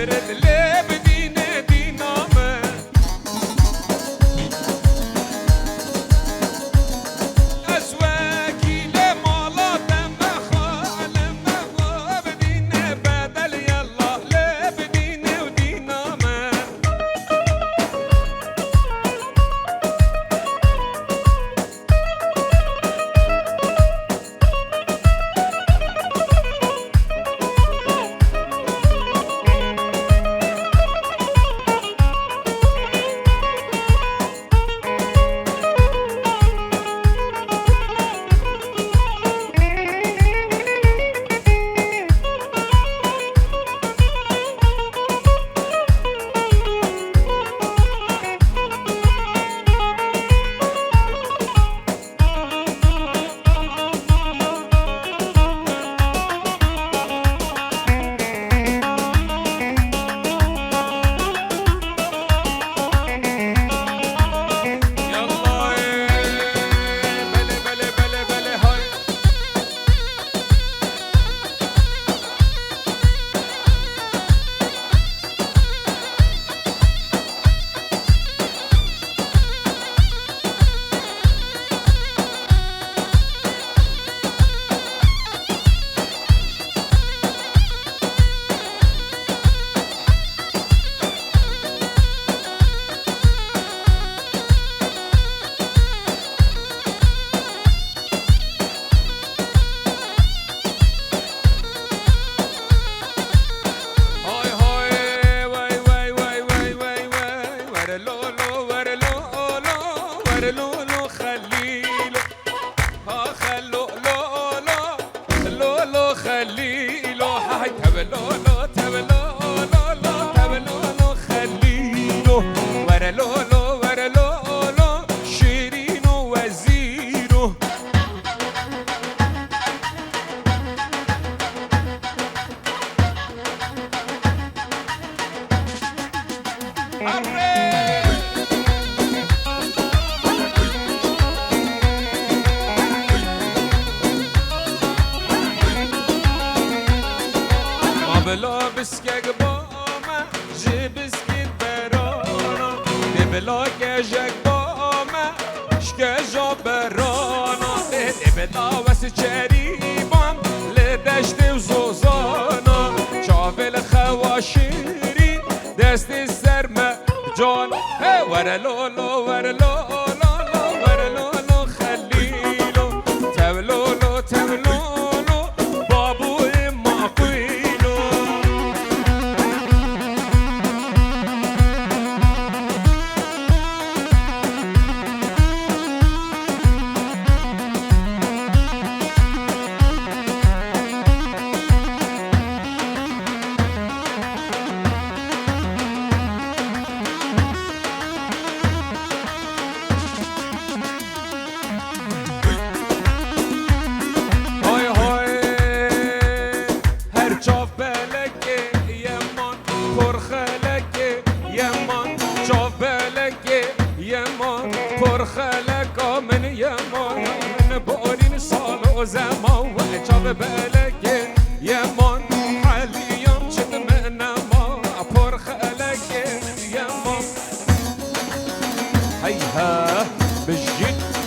برد لب دینه دینامه از وکیل مالا دم خال مغا بدینه بدل یالله لب دینه و دینامه لولو خليلو ها خلو لولو خليلو هاي تبلولو تبلولو خليلو ورلولو شيرينو وزيرو بلا بسکگ بامه جی بسکید برانا بلا گجگ بامه شکجا برانا بلا وس چریبام لدشت و زوزانا چاول خواشیری دست سرمه جان ورلولو خلیلو تولولو بابوی ماقویلو پرخلقا من یمان من بارین سال و زمان و اجاب بلگه یمان حلیم چند منما پرخلقه یمان هیها بجید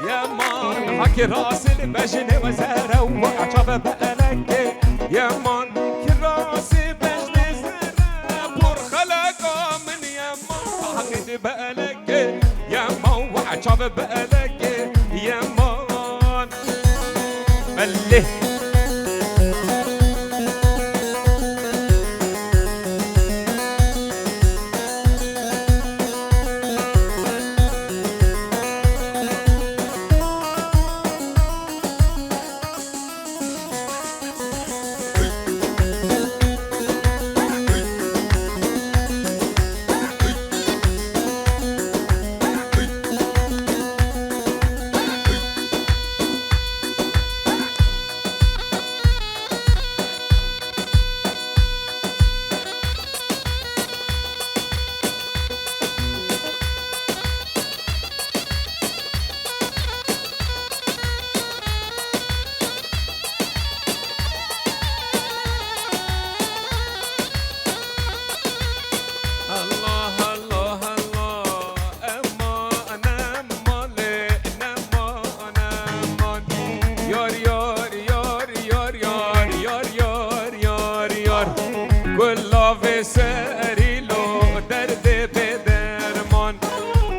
يمان حكي راس البجن وزارة وعجب بقلك يمان كراس بجن زارة بور خلقا من يمان حكي بقلك يمان وعجب بقلك يمان ملي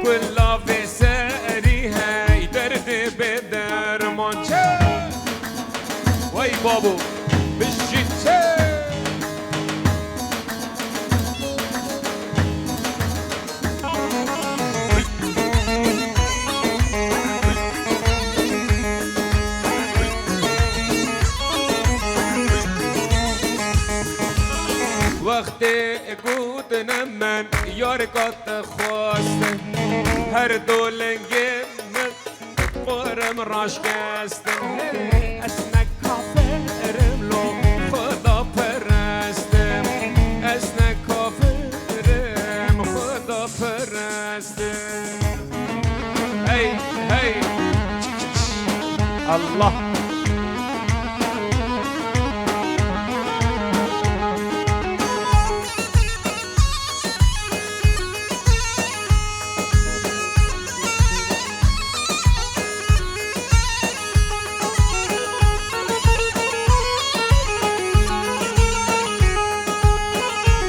ولا في ساري هاي درد بدرمان وای بابو بجيت وقتی گود نمن یارکات خواست هر دولنگه من قرم راش کستم اسنک کافرم لو خدا پرستم اسنک کافرم خدا پرستم هی هی الله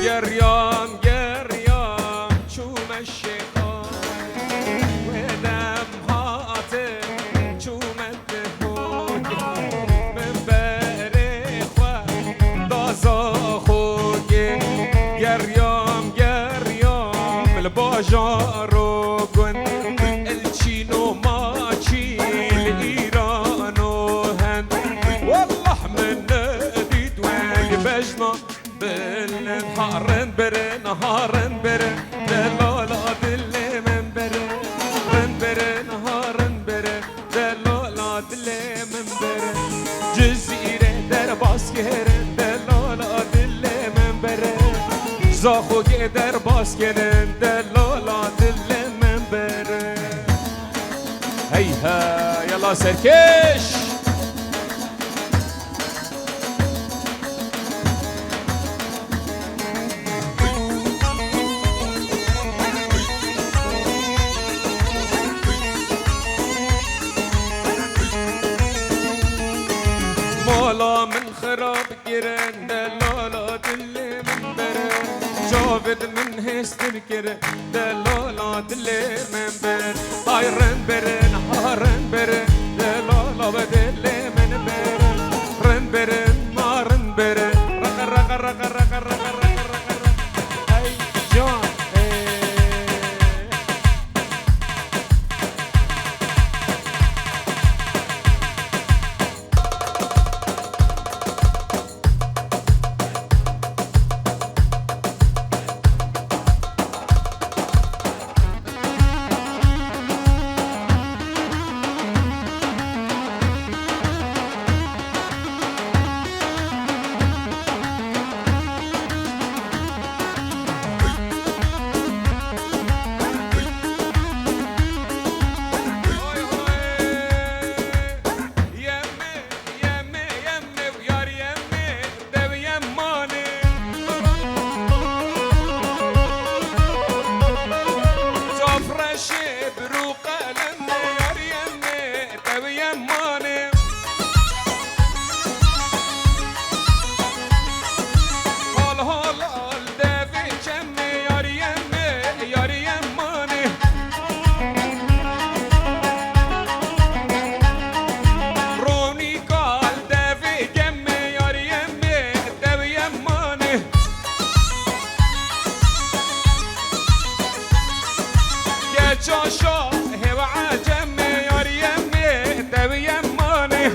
گریام گریام چوم شکار ودم هاته چوم دهود من بره خواه دازا خوگه گریام گریام الباجارو گن الچینو ماچی ایرانو هند والله من ندید وی بجنا بالنهار بره نهار بره دلالا دل من بره بره نهار بره دلالا دل من بره جزیره در باز کرن دلالا دل من بره زاخوگه در باز کرن دلالا دل من بره هیها یلا سرکش مالا من خراب گرن دلالا دل من بره جاود من هستر گره دلالا دل من بره آیرن بره نهارن بره دلالا به دل من بره رن بره نارن بره رق رق رق رق رق رق رق ای جان جاشا هوا عجم یار یمه دو یمانه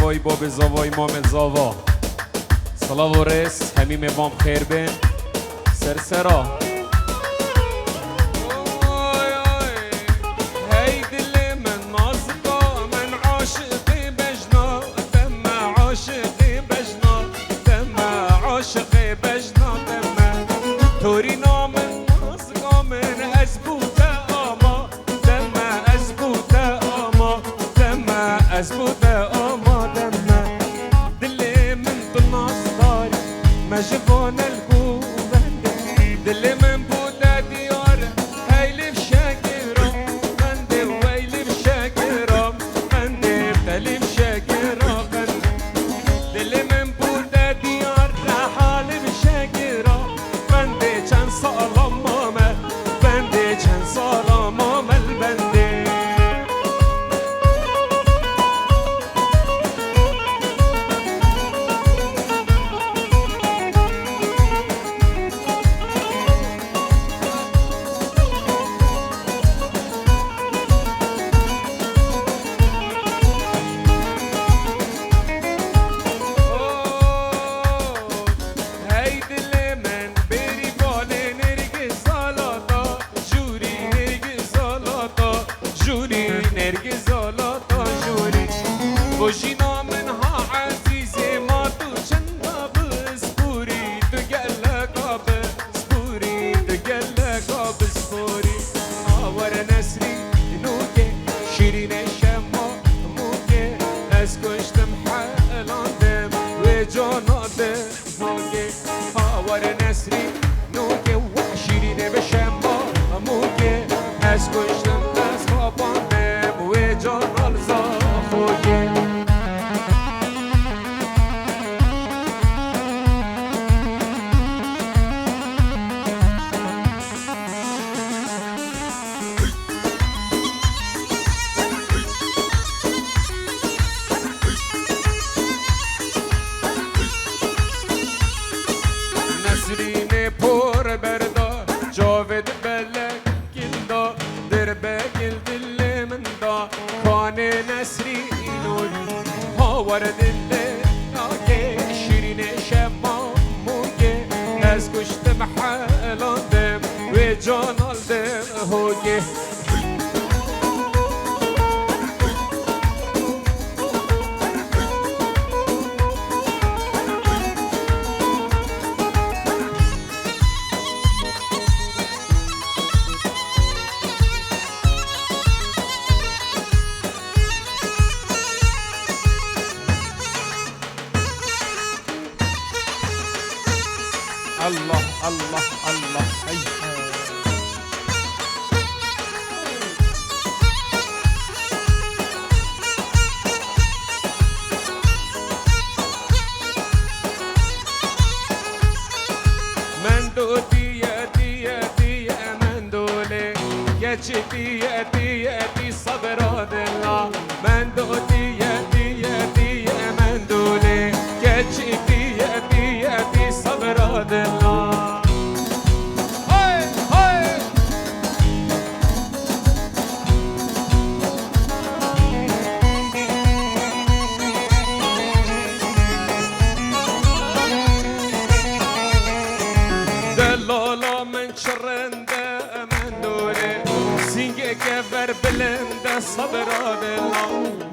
زاوای باب زاوای مام زاوا صلاة و رس همیم بام خیر بین سرسرا هی دل من نازگا من عاشقی بجنا دم عاشقی بجنا دم عاشقی بجنا دم توری نام نازگا من از بوده آما دم از بوده آما دم از بوده آما دم دل من تو نازداری مجبون القوبند دل من بوده دیار هیلی بشاگرم بنده ویلی بشاگرم بنده بتلی بشاگرم دل من بوده دیار حالی بشاگرم بنده چند سالم آمد بنده چند سالم آمد بنده وجينا منها عزيزي ما توجنا بسبوري تقلق بسبوري تقلق بسبوري ور نسري نوكي شيرين شما موكي اسكشت محلان دم وجانا دم موكي ور نسري نوكي وشيرين بشما موكي اسكشت اسخابان دم وجانا الزاخوكي نسرین پر بردا جاود بلک گلدا در بگل دل من دا خان نسرین هاور دل ناگه شیرین شما موگه از کشت محلاندم و جان آلدم هوگه الله الله الله هي من دوتي يا من دولي يا تشتي يا صبر الله من دوتي يا من دولي يا تشتي يا صبر الله هاي هاي دلالا من شرنده من دولي سینگه که بر بلنده صبر الله